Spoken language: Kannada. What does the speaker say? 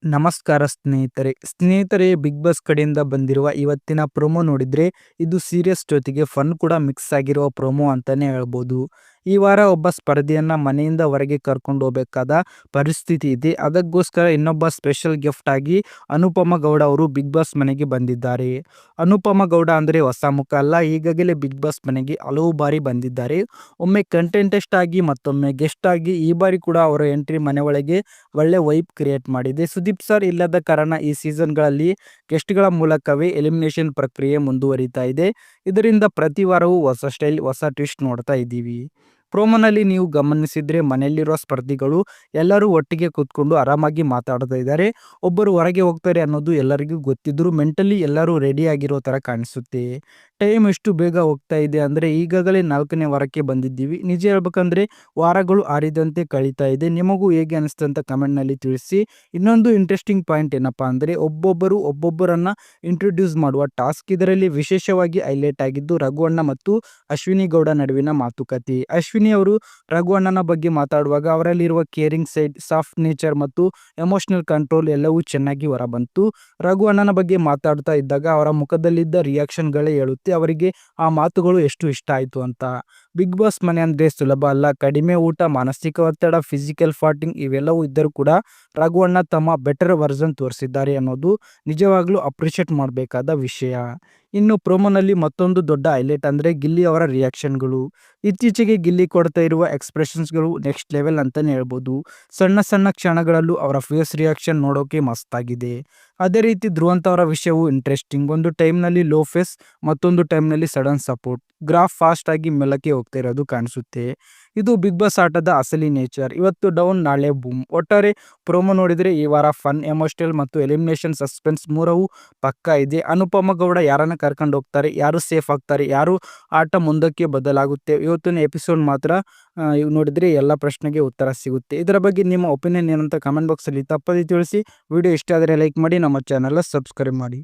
ನಮಸ್ಕಾರ ಸ್ನೇಹಿತರೆ ಬಿಗ್ ಬಾಸ್ ಕಡೆಯಿಂದ ಬಂದಿರುವ ಇವತ್ತಿನ ಪ್ರೊಮೋ ನೋಡಿದ್ರೆ ಇದು ಸೀರಿಯಸ್ ಜೊತೆಗೆ ಫನ್ ಕೂಡ ಮಿಕ್ಸ್ ಆಗಿರುವ ಪ್ರೊಮೋ ಅಂತಾನೆ ಹೇಳ್ಬೋದು. ಈ ವಾರ ಒಬ್ಬ ಸ್ಪರ್ಧಿಯನ್ನ ಮನೆಯಿಂದ ಹೊರಗೆ ಕರ್ಕೊಂಡು ಹೋಗಬೇಕಾದ ಪರಿಸ್ಥಿತಿ ಇದೆ. ಅದಕ್ಕೋಸ್ಕರ ಇನ್ನೊಬ್ಬ ಸ್ಪೆಷಲ್ ಗಿಫ್ಟ್ ಆಗಿ ಅನುಪಮ ಗೌಡ ಅವರು ಬಿಗ್ ಬಾಸ್ ಮನೆಗೆ ಬಂದಿದ್ದಾರೆ. ಅನುಪಮ ಗೌಡ ಅಂದ್ರೆ ಹೊಸ ಮುಖ ಅಲ್ಲ, ಈಗಾಗಲೇ ಬಿಗ್ ಬಾಸ್ ಮನೆಗೆ ಹಲವು ಬಾರಿ ಬಂದಿದ್ದಾರೆ. ಒಮ್ಮೆ ಕಂಟೆಂಟೆಸ್ಟ್ ಆಗಿ ಮತ್ತೊಮ್ಮೆ ಗೆಸ್ಟ್ ಆಗಿ. ಈ ಬಾರಿ ಕೂಡ ಅವರ ಎಂಟ್ರಿ ಮನೆ ಒಳಗೆ ಒಳ್ಳೆ ವೈಬ್ ಕ್ರಿಯೇಟ್ ಮಾಡಿದೆ. ಸುದೀಪ್ ಸರ್ ಇಲ್ಲದ ಕಾರಣ ಈ ಸೀಸನ್ಗಳಲ್ಲಿ ಗೆಸ್ಟ್ಗಳ ಮೂಲಕವೇ ಎಲಿಮಿನೇಷನ್ ಪ್ರಕ್ರಿಯೆ ಮುಂದುವರಿತಾ ಇದೆ. ಇದರಿಂದ ಪ್ರತಿ ವಾರವೂ ಹೊಸ ಸ್ಟೈಲ್, ಹೊಸ ಟ್ವಿಸ್ಟ್ ನೋಡ್ತಾ ಇದ್ದೀವಿ. ಪ್ರೋಮೋನಲ್ಲಿ ನೀವು ಗಮನಿಸಿದ್ರೆ ಮನೆಯಲ್ಲಿರುವ ಸ್ಪರ್ಧಿಗಳು ಎಲ್ಲರೂ ಒಟ್ಟಿಗೆ ಕೂತ್ಕೊಂಡು ಆರಾಮಾಗಿ ಮಾತಾಡ್ತಾ ಇದ್ದಾರೆ. ಒಬ್ಬರು ಹೊರಗೆ ಹೋಗ್ತಾರೆ ಅನ್ನೋದು ಎಲ್ಲರಿಗೂ ಗೊತ್ತಿದ್ರು ಮೆಂಟಲಿ ಎಲ್ಲರೂ ರೆಡಿ ಆಗಿರೋ ತರ ಕಾಣಿಸುತ್ತೆ. ಟೈಮ್ ಎಷ್ಟು ಬೇಗ ಹೋಗ್ತಾ ಇದೆ ಅಂದ್ರೆ ಈಗಾಗಲೇ 4ನೇ ವಾರಕ್ಕೆ ಬಂದಿದ್ದೀವಿ. ನಿಜ ಹೇಳ್ಬೇಕಂದ್ರೆ ವಾರಗಳು ಆರಿದಂತೆ ಕಳೀತಾ ಇದೆ. ನಿಮಗೂ ಹೇಗೆ ಅನಿಸ್ತು ಅಂತ ಕಮೆಂಟ್ನಲ್ಲಿ ತಿಳಿಸಿ. ಇನ್ನೊಂದು ಇಂಟ್ರೆಸ್ಟಿಂಗ್ ಪಾಯಿಂಟ್ ಏನಪ್ಪಾ ಅಂದ್ರೆ ಒಬ್ಬೊಬ್ಬರನ್ನ ಇಂಟ್ರೊಡ್ಯೂಸ್ ಮಾಡುವ ಟಾಸ್ಕ್. ಇದರಲ್ಲಿ ವಿಶೇಷವಾಗಿ ಹೈಲೈಟ್ ಆಗಿದ್ದು ರಘುವಣ್ಣ ಮತ್ತು ಅಶ್ವಿನಿ ಗೌಡ ನಡುವಿನ ಮಾತುಕತೆ. ಅಶ್ವಿನಿ ಅವರು ರಘುವಣ್ಣನ ಬಗ್ಗೆ ಮಾತಾಡುವಾಗ ಅವರಲ್ಲಿರುವ ಕೇರಿಂಗ್ ಸೈಡ್, ಸಾಫ್ಟ್ ನೇಚರ್ ಮತ್ತು ಎಮೋಷನಲ್ ಕಂಟ್ರೋಲ್ ಎಲ್ಲವೂ ಚೆನ್ನಾಗಿ ಹೊರಬಂತು. ರಘುವಣ್ಣನ ಬಗ್ಗೆ ಮಾತಾಡ್ತಾ ಇದ್ದಾಗ ಅವರ ಮುಖದಲ್ಲಿದ್ದ ರಿಯಾಕ್ಷನ್ಗಳೇ ಹೇಳುತ್ತೆ ಅವರಿಗೆ ಆ ಮಾತುಗಳು ಎಷ್ಟು ಇಷ್ಟ ಆಯ್ತು ಅಂತ. ಬಿಗ್ ಬಾಸ್ ಮನೆ ಅಂದ್ರೆ ಸುಲಭ ಅಲ್ಲ. ಕಡಿಮೆ ಊಟ, ಮಾನಸಿಕ ಒತ್ತಡ, ಫಿಸಿಕಲ್ ಫಾಟಿಂಗ್ ಇವೆಲ್ಲವೂ ಇದ್ದರೂ ಕೂಡ ರಘುವಣ್ಣ ತಮ್ಮ ಬೆಟರ್ ವರ್ಜನ್ ತೋರಿಸಿದ್ದಾರೆ ಅನ್ನೋದು ನಿಜವಾಗ್ಲೂ ಅಪ್ರಿಷಿಯೇಟ್ ಮಾಡಬೇಕಾದ ವಿಷಯ. ಇನ್ನು ಪ್ರೋಮೋನಲ್ಲಿ ಮತ್ತೊಂದು ದೊಡ್ಡ ಹೈಲೈಟ್ ಅಂದ್ರೆ ಗಿಲ್ಲಿ ಅವರ ರಿಯಾಕ್ಷನ್ಗಳು. ಇತ್ತೀಚೆಗೆ ಗಿಲ್ಲಿ ಕೊಡ್ತಾ ಇರುವ ಎಕ್ಸ್ಪ್ರೆಷನ್ಸ್ಗಳು ನೆಕ್ಸ್ಟ್ ಲೆವೆಲ್ ಅಂತಾನೆ ಹೇಳ್ಬೋದು. ಸಣ್ಣ ಸಣ್ಣ ಕ್ಷಣಗಳಲ್ಲೂ ಅವರ ಫೇಸ್ ರಿಯಾಕ್ಷನ್ ನೋಡೋಕೆ ಮಸ್ತಾಗಿದೆ. ಅದೇ ರೀತಿ ಧ್ರುವಂತ್ ಅವರ ವಿಷಯವು ಇಂಟ್ರೆಸ್ಟಿಂಗ್. ಒಂದು ಟೈಮ್ನಲ್ಲಿ ಲೋ ಫೇಸ್, ಮತ್ತೊಂದು ಟೈಮ್ನಲ್ಲಿ ಸಡನ್ ಸಪೋರ್ಟ್. ಗ್ರಾಫ್ ಫಾಸ್ಟ್ ಆಗಿ ಮೇಲಕ್ಕೆ ಹೋಗ್ತಾ ಇರೋದು ಕಾಣಿಸುತ್ತೆ. ಇದು ಬಿಗ್ ಬಾಸ್ ಆಟದ ಅಸಲಿ ನೇಚರ್. ಇವತ್ತು ಡೌನ್, ನಾಳೆ ಬೂಮ್. ಒಟ್ಟಾರೆ ಪ್ರೋಮೋ ನೋಡಿದ್ರೆ ಈ ವಾರ ಫನ್, ಎಮೋಷನಲ್ ಮತ್ತು ಎಲಿಮಿನೇಷನ್ ಸಸ್ಪೆನ್ಸ್ ಮೂರವೂ ಪಕ್ಕಾ ಇದೆ. ಅನುಪಮ ಗೌಡ ಯಾರನ್ನ ಕರ್ಕೊಂಡು ಹೋಗ್ತಾರೆ, ಯಾರು ಸೇಫ್ ಆಗ್ತಾರೆ, ಯಾರು ಆಟ ಮುಂದಕ್ಕೆ ಬದಲಾಗುತ್ತೆ, ಇವತ್ತಿನ ಎಪಿಸೋಡ್ ಮಾತ್ರ ಇವು ನೋಡಿದ್ರೆ ಎಲ್ಲ ಪ್ರಶ್ನೆಗೆ ಉತ್ತರ ಸಿಗುತ್ತೆ. ಇದರ ಬಗ್ಗೆ ನಿಮ್ಮ ಒಪಿನಿಯನ್ ಏನಂತ ಕಮೆಂಟ್ ಬಾಕ್ಸಲ್ಲಿ ತಪ್ಪದೇ ತಿಳಿಸಿ. ವಿಡಿಯೋ ಇಷ್ಟ ಆದರೆ ಲೈಕ್ ಮಾಡಿ, ನಮ್ಮ ಚಾನಲ್ ಸಬ್ಸ್ಕ್ರೈಬ್ ಮಾಡಿ.